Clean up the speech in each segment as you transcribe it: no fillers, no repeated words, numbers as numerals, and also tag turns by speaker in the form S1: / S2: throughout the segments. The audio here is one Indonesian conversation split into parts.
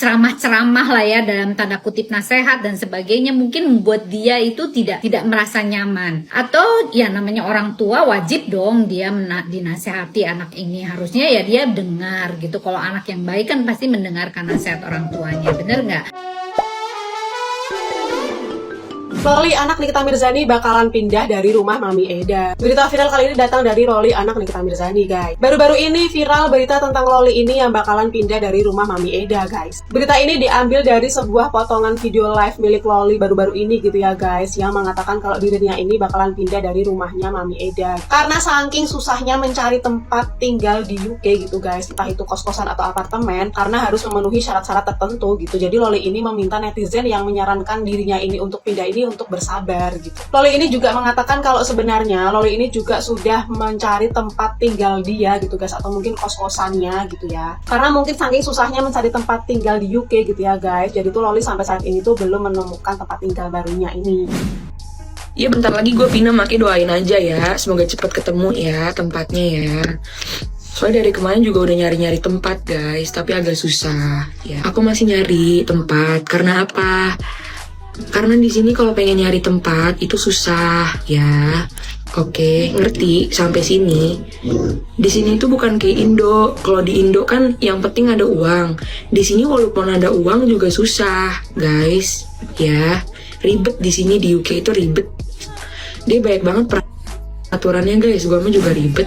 S1: ceramah-ceramah lah ya, dalam tanda kutip nasihat dan sebagainya, mungkin membuat dia itu tidak merasa nyaman. Atau ya namanya orang tua wajib dong dia dinasehati anak ini, harusnya ya dia dengar gitu. Kalau anak yang baik kan pasti mendengarkan nasihat orang tuanya, bener nggak?
S2: Loli anak Nikita Mirzani bakalan pindah dari rumah Mami Eda. Berita viral kali ini datang dari Loli anak Nikita Mirzani, guys. Baru-baru ini viral berita tentang Loli ini yang bakalan pindah dari rumah Mami Eda, guys. Berita ini diambil dari sebuah potongan video live milik Loli baru-baru ini gitu ya, guys, yang mengatakan kalau dirinya ini bakalan pindah dari rumahnya Mami Eda. Karena saking susahnya mencari tempat tinggal di UK gitu, guys, entah itu kos-kosan atau apartemen, karena harus memenuhi syarat-syarat tertentu gitu. Jadi Loli ini meminta netizen yang menyarankan dirinya ini untuk pindah ini untuk bersabar gitu. Loli ini juga mengatakan kalau sebenarnya Loli ini juga sudah mencari tempat tinggal dia gitu, guys, atau mungkin kos-kosannya gitu ya. Karena mungkin saking susahnya mencari tempat tinggal di UK gitu ya, guys. Jadi tuh Loli sampai saat ini tuh belum menemukan tempat tinggal barunya ini.
S3: Ya bentar lagi gue pindah, makanya doain aja ya. Semoga cepat ketemu ya tempatnya ya. Soalnya dari kemarin juga udah nyari-nyari tempat, guys, tapi agak susah ya. Aku masih nyari tempat karena apa? Karena di sini kalau pengen nyari tempat itu susah ya. Oke, ngerti sampai sini. Di sini itu bukan kayak Indo. Kalau di Indo kan yang penting ada uang. Di sini walaupun ada uang juga susah, guys. Ya, ribet di sini di UK itu ribet. Dia banyak banget peraturannya, guys. Gua mah juga ribet.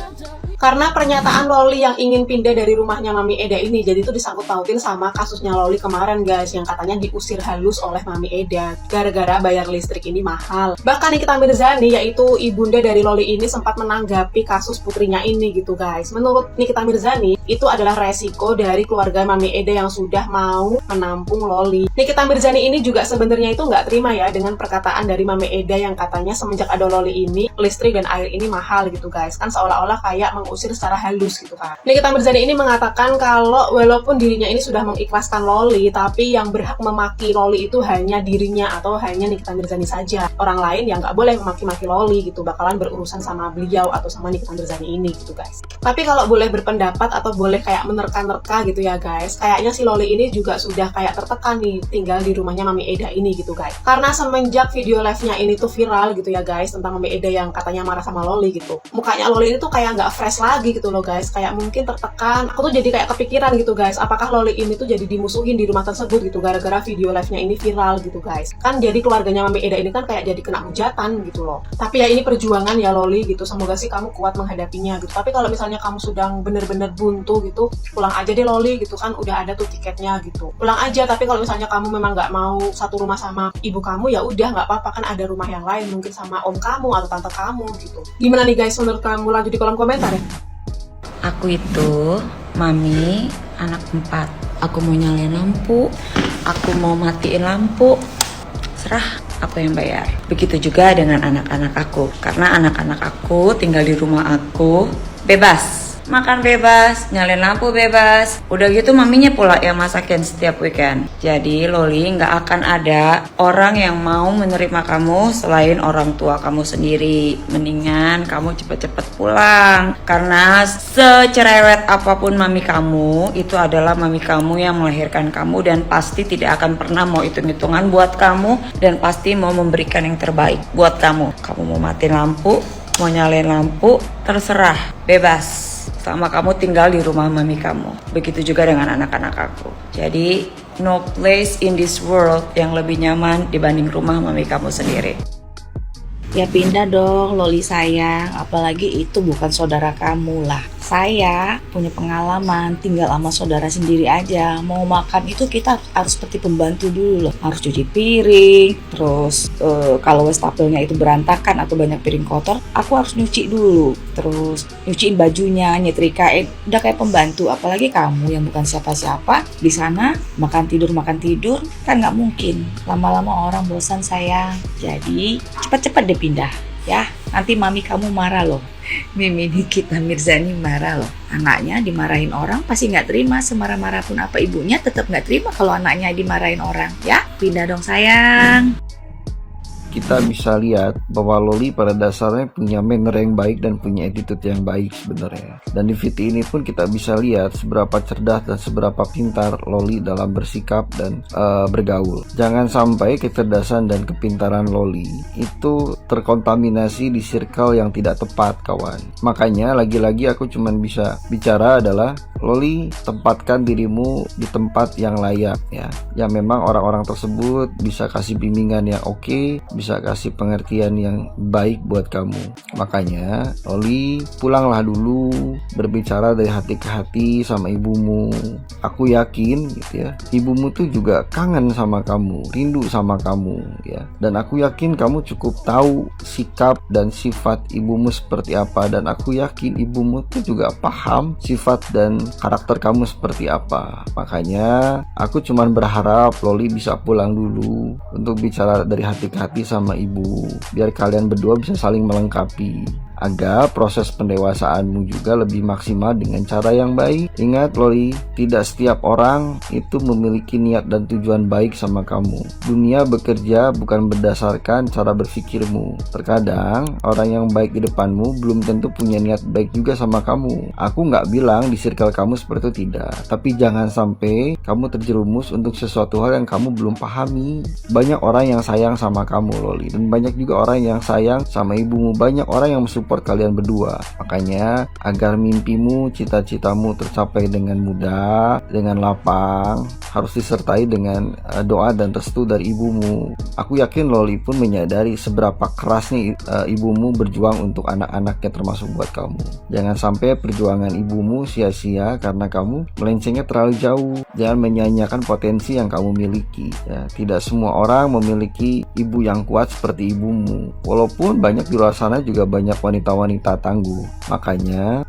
S2: Karena pernyataan Loli yang ingin pindah dari rumahnya Mami Eda ini, jadi itu disangkut pautin sama kasusnya Loli kemarin, guys, yang katanya diusir halus oleh Mami Eda gara-gara bayar listrik ini mahal. Bahkan Nikita Mirzani, yaitu ibunda dari Loli ini, sempat menanggapi kasus putrinya ini gitu, guys. Menurut Nikita Mirzani, itu adalah resiko dari keluarga Mami Eda yang sudah mau menampung Loli. Nikita Mirzani ini juga sebenarnya itu nggak terima ya dengan perkataan dari Mami Eda yang katanya semenjak ada Loli ini, listrik dan air ini mahal gitu, guys. Kan seolah-olah kayak mengusir secara halus gitu kan. Nikita Mirzani ini mengatakan kalau walaupun dirinya ini sudah mengikhlaskan Loli, tapi yang berhak memaki Loli itu hanya dirinya atau hanya Nikita Mirzani saja. Orang lain yang nggak boleh memaki-maki Loli gitu, bakalan berurusan sama beliau atau sama Nikita Mirzani ini gitu, guys. Tapi kalau boleh berpendapat atau boleh kayak menerka-nerka gitu ya, guys, kayaknya si Loli ini juga sudah kayak tertekan nih tinggal di rumahnya Mami Eda ini gitu, guys. Karena semenjak video live-nya ini tuh viral gitu ya, guys, tentang Mami Eda yang katanya marah sama Loli gitu. Mukanya Loli ini tuh kayak nggak fresh lagi gitu loh, guys, kayak mungkin tertekan. Aku tuh jadi kayak kepikiran gitu, guys, apakah Loli ini tuh jadi dimusuhin di rumah tersebut gitu gara-gara video live-nya ini viral gitu, guys. Kan jadi keluarganya Mami Eda ini kan kayak jadi kena hujatan gitu loh. Tapi ya ini perjuangan ya Loli gitu, semoga sih kamu kuat menghadapinya gitu. Tapi kalau misalnya kamu sedang bener-bener buntu gitu, pulang aja deh Loli gitu, kan udah ada tuh tiketnya gitu. Pulang aja, tapi kalau misalnya kamu memang nggak mau satu rumah sama ibu kamu, ya udah nggak apa-apa, kan ada rumah yang lain mungkin sama om kamu atau tante kamu gitu. Gimana nih, guys, menurut kamu? Lanjut di kolom komentar ya.
S4: Aku itu Mami anak 4. Aku mau nyalain lampu, aku mau matiin lampu, serah, aku yang bayar. Begitu juga dengan anak-anak aku. Karena anak-anak aku tinggal di rumah aku, bebas makan bebas, nyalain lampu bebas. Udah gitu maminya pula yang masakin setiap weekend. Jadi Loli nggak akan ada orang yang mau menerima kamu selain orang tua kamu sendiri. Mendingan kamu cepet-cepet pulang. Karena secerewet apapun mami kamu, itu adalah mami kamu yang melahirkan kamu dan pasti tidak akan pernah mau hitung-hitungan buat kamu dan pasti mau memberikan yang terbaik buat kamu. Kamu mau matiin lampu, mau nyalain lampu, terserah, bebas. Sama kamu tinggal di rumah mami kamu. Begitu juga dengan anak-anak aku. Jadi no place in this world yang lebih nyaman dibanding rumah mami kamu sendiri.
S5: Ya pindah dong Loli sayang, apalagi itu bukan saudara kamu lah. Saya punya pengalaman tinggal sama saudara sendiri aja. Mau makan itu kita harus seperti pembantu dulu loh. Harus cuci piring, terus kalau wastafelnya itu berantakan atau banyak piring kotor, aku harus nyuci dulu. Terus nyuciin bajunya, nyetrikain, udah kayak pembantu. Apalagi kamu yang bukan siapa-siapa di sana makan tidur kan nggak mungkin. Lama-lama orang bosan sayang. Jadi cepat-cepat deh pindah ya. Nanti mami kamu marah loh. Mimi Nikita Mirzani marah loh. Anaknya dimarahin orang pasti nggak terima, semarah-marah pun apa ibunya tetap nggak terima kalau anaknya dimarahin orang. Ya pindah dong sayang.
S6: kita bisa lihat bahwa Loli pada dasarnya punya manner yang baik dan punya attitude yang baik sebenarnya. Dan di VT ini pun kita bisa lihat seberapa cerdas dan seberapa pintar Loli dalam bersikap dan bergaul. Jangan sampai kecerdasan dan kepintaran Loli itu terkontaminasi di circle yang tidak tepat, kawan. Makanya lagi-lagi aku cuman bisa bicara adalah Loli, tempatkan dirimu di tempat yang layak ya. Yang memang orang-orang tersebut bisa kasih bimbingan yang oke, bisa kasih pengertian yang baik buat kamu. Makanya Loli, pulanglah dulu, berbicara dari hati ke hati sama ibumu. Aku yakin gitu ya, ibumu tuh juga kangen sama kamu, rindu sama kamu ya. Dan aku yakin kamu cukup tahu sikap dan sifat ibumu seperti apa, dan aku yakin ibumu tuh juga paham sifat dan karakter kamu seperti apa. Makanya aku cuman berharap Loli bisa pulang dulu untuk bicara dari hati ke hati sama ibu, biar kalian berdua bisa saling melengkapi, agar proses pendewasaanmu juga lebih maksimal dengan cara yang baik. Ingat Loli, tidak setiap orang itu memiliki niat dan tujuan baik sama kamu. Dunia bekerja bukan berdasarkan cara berpikirmu. Terkadang orang yang baik di depanmu belum tentu punya niat baik juga sama kamu. Aku nggak bilang di circle kamu seperti itu, tidak. Tapi jangan sampai kamu terjerumus untuk sesuatu hal yang kamu belum pahami. Banyak orang yang sayang sama kamu Loli, dan banyak juga orang yang sayang sama ibumu. Banyak orang yang support kalian berdua. Makanya agar mimpimu, cita-citamu tercapai dengan mudah, dengan lapang, harus disertai dengan doa dan restu dari ibumu. Aku yakin Loli pun menyadari seberapa kerasnya ibumu berjuang untuk anak-anaknya, termasuk buat kamu. Jangan sampai perjuangan ibumu sia-sia karena kamu melencengnya terlalu jauh. Jangan menyanyiakan potensi yang kamu miliki ya. Tidak semua orang memiliki ibu yang kuat seperti ibumu. Walaupun banyak di luar sana juga banyak wanita-wanita tangguh. Makanya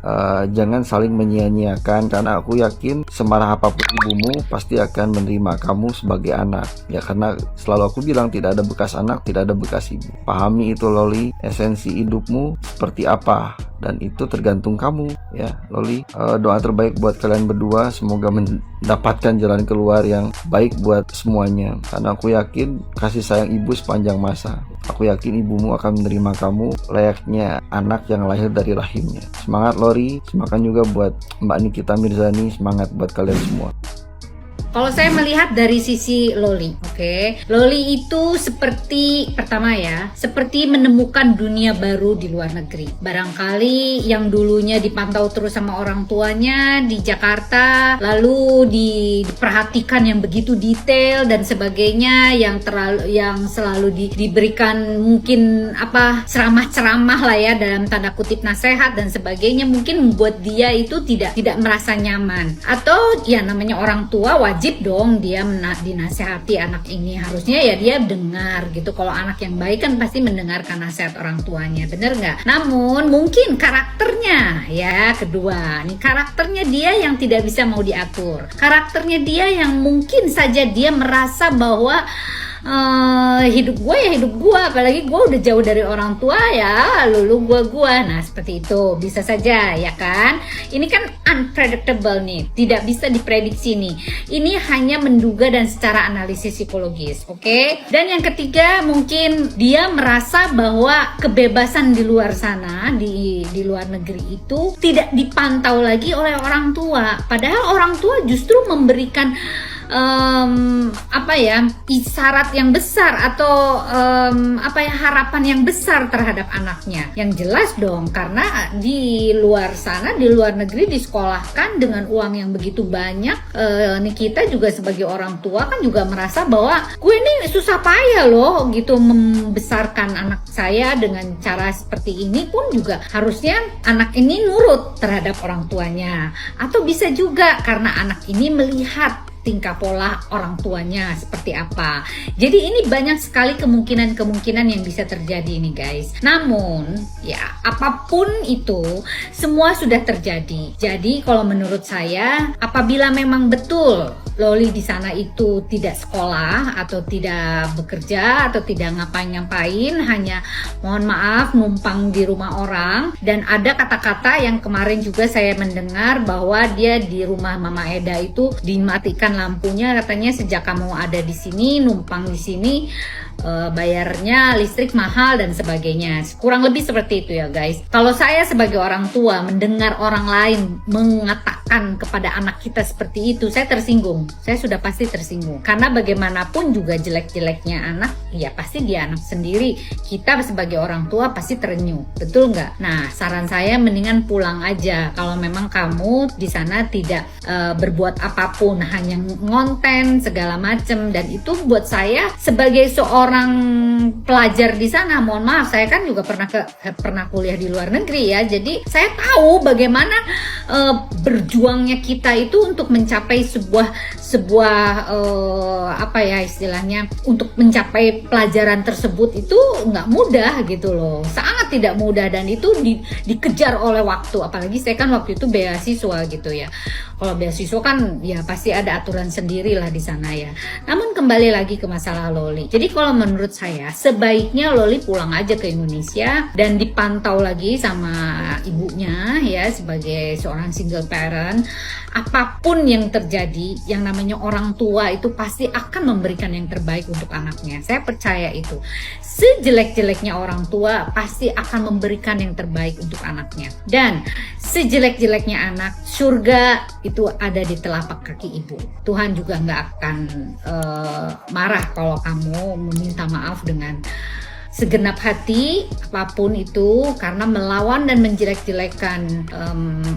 S6: jangan saling menyia-nyiakan, karena aku yakin semarah apapun ibumu pasti akan menerima kamu sebagai anak ya. Karena selalu aku bilang, tidak ada bekas anak, tidak ada bekas ibu. Pahami itu Loli, esensi hidupmu seperti apa, dan itu tergantung kamu ya Loli. Doa terbaik buat kalian berdua, semoga mendapatkan jalan keluar yang baik buat semuanya, karena aku yakin kasih sayang ibu sepanjang masa. Aku yakin ibumu akan menerima kamu layaknya anak yang lahir dari rahimnya. Semangat Loli, semangat juga buat Mbak Nikita Mirzani, semangat buat kalian semua.
S1: Kalau saya melihat dari sisi Loli, oke. Loli itu seperti, pertama ya, seperti menemukan dunia baru di luar negeri. Barangkali yang dulunya dipantau terus sama orang tuanya di Jakarta, lalu diperhatikan yang begitu detail dan sebagainya, yang selalu diberikan mungkin ceramah-ceramah lah ya, dalam tanda kutip nasihat dan sebagainya, mungkin membuat dia itu tidak merasa nyaman. Atau ya namanya orang tua wajib dong dia dinasehati anak ini, harusnya ya dia dengar gitu. Kalau anak yang baik kan pasti mendengarkan nasihat orang tuanya, bener nggak? Namun mungkin karakternya ya, kedua nih, karakternya dia yang tidak bisa mau diatur. Karakternya dia yang mungkin saja dia merasa bahwa hidup gue ya hidup gue, apalagi gue udah jauh dari orang tua ya, lulu gue. Nah seperti itu bisa saja ya kan. Ini kan unpredictable nih, tidak bisa diprediksi nih. Ini hanya menduga dan secara analisis psikologis, oke? Dan yang ketiga, mungkin dia merasa bahwa kebebasan di luar sana, di luar negeri itu tidak dipantau lagi oleh orang tua. Padahal orang tua justru memberikan isyarat yang besar atau harapan yang besar terhadap anaknya. Yang jelas dong, karena di luar sana, di luar negeri disekolahkan dengan uang yang begitu banyak. Kita juga sebagai orang tua kan juga merasa bahwa gue ini susah payah loh gitu membesarkan anak saya dengan cara seperti ini, pun juga harusnya anak ini nurut terhadap orang tuanya. Atau bisa juga karena anak ini melihat tingkah pola orang tuanya seperti apa. Jadi ini banyak sekali kemungkinan yang bisa terjadi nih guys. Namun ya apapun itu semua sudah terjadi. Jadi kalau menurut saya, apabila memang betul Loli di sana itu tidak sekolah atau tidak bekerja atau tidak ngapain-ngapain, hanya mohon maaf numpang di rumah orang, dan ada kata-kata yang kemarin juga saya mendengar bahwa dia di rumah Mama Eda itu dimatikan lampunya, katanya sejak kamu ada di sini, numpang di sini, bayarnya listrik mahal dan sebagainya. Kurang lebih seperti itu ya guys. Kalau saya sebagai orang tua mendengar orang lain mengatakan kepada anak kita seperti itu, saya tersinggung. Saya sudah pasti tersinggung. Karena bagaimanapun juga jelek-jeleknya anak, ya pasti dia anak sendiri. Kita sebagai orang tua pasti terenyuh, betul nggak? Nah, saran saya mendingan pulang aja. Kalau memang kamu di sana tidak berbuat apapun, hanya ngonten segala macem, dan itu buat saya sebagai seorang pelajar di sana, mohon maaf, saya kan juga pernah kuliah di luar negeri ya, jadi saya tahu bagaimana berjuangnya kita itu untuk mencapai sebuah apa ya istilahnya, untuk mencapai pelajaran tersebut itu nggak mudah gitu loh, sangat tidak mudah, dan itu dikejar oleh waktu. Apalagi saya kan waktu itu beasiswa gitu ya. Kalau beasiswa kan ya pasti ada aturan sendiri lah di sana ya. Namun kembali lagi ke masalah Loli. Jadi kalau menurut saya sebaiknya Loli pulang aja ke Indonesia dan dipantau lagi sama ibunya ya, sebagai seorang single parent. Apapun yang terjadi, yang namanya orang tua itu pasti akan memberikan yang terbaik untuk anaknya. Saya percaya itu. Sejelek-jeleknya orang tua pasti akan memberikan yang terbaik untuk anaknya. Dan sejelek-jeleknya anak, surga itu ada di telapak kaki ibu. Tuhan juga nggak akan marah kalau kamu meminta maaf dengan segenap hati apapun itu, karena melawan dan menjelek-jelekan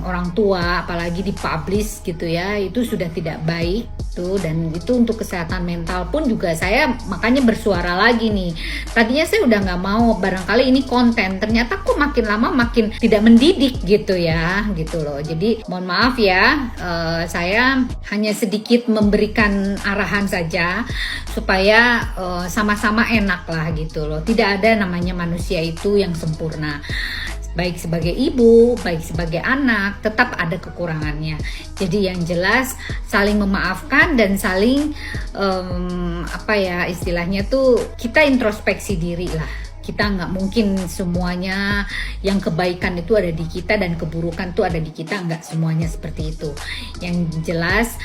S1: orang tua, apalagi dipublish gitu ya, itu sudah tidak baik tuh. Dan itu untuk kesehatan mental pun juga saya makanya bersuara lagi nih. Tadinya saya udah nggak mau, barangkali ini konten, ternyata kok makin lama makin tidak mendidik gitu ya, gitu loh. Jadi mohon maaf ya, saya hanya sedikit memberikan arahan saja supaya sama-sama enak lah gitu loh. Tidak ada namanya manusia itu yang sempurna. Baik sebagai ibu, baik sebagai anak, tetap ada kekurangannya. Jadi yang jelas saling memaafkan dan saling apa ya istilahnya tuh, kita introspeksi diri lah. Kita nggak mungkin semuanya yang kebaikan itu ada di kita dan keburukan itu ada di kita, nggak semuanya seperti itu. Yang jelas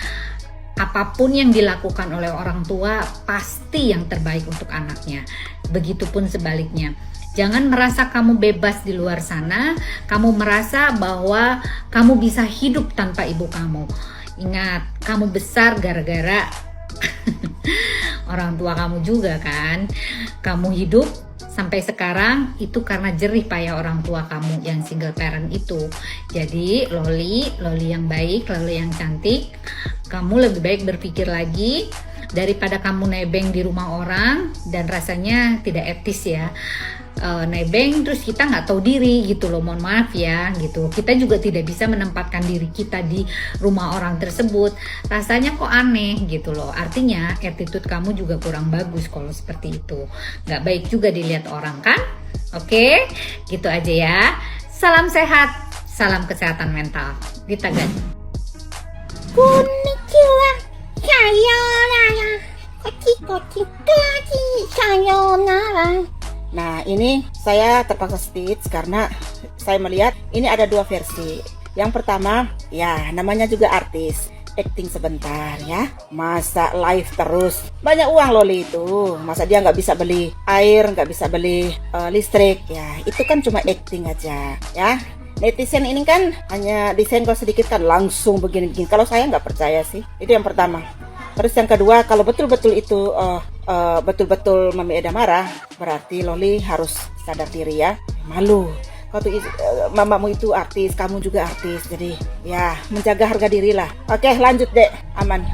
S1: apapun yang dilakukan oleh orang tua pasti yang terbaik untuk anaknya. Begitupun sebaliknya. Jangan merasa kamu bebas di luar sana, kamu merasa bahwa kamu bisa hidup tanpa ibu kamu. Ingat, kamu besar gara-gara orang tua kamu juga kan. Kamu hidup sampai sekarang itu karena jerih payah orang tua kamu yang single parent itu. Jadi Loli yang baik, Loli yang cantik, kamu lebih baik berpikir lagi daripada kamu nebeng di rumah orang, dan rasanya tidak etis ya. Nebeng terus kita nggak tahu diri gitu loh, mohon maaf ya gitu. Kita juga tidak bisa menempatkan diri kita di rumah orang tersebut, rasanya kok aneh gitu loh. Artinya attitude kamu juga kurang bagus kalau seperti itu, nggak baik juga dilihat orang kan. Oke, gitu aja ya. Salam sehat, salam kesehatan mental. Kita ganti.
S7: Konnichiwa, sayonara, kochi sayonara. Nah, ini saya terpaksa stitch karena saya melihat ini ada dua versi. Yang pertama, ya namanya juga artis, acting sebentar ya. Masa live terus, banyak uang Loli itu. Masa dia nggak bisa beli air, nggak bisa beli listrik ya. Itu kan cuma acting aja ya. Netizen ini kan hanya disenggol sedikit kan langsung begini-begini. Kalau saya nggak percaya sih. Itu yang pertama. Terus yang kedua, kalau betul-betul itu betul-betul Mami Eda marah, berarti Loli harus sadar diri ya. Malu. Kalau mamamu itu artis, kamu juga artis. Jadi ya menjaga harga diri lah. Oke, lanjut dek, aman.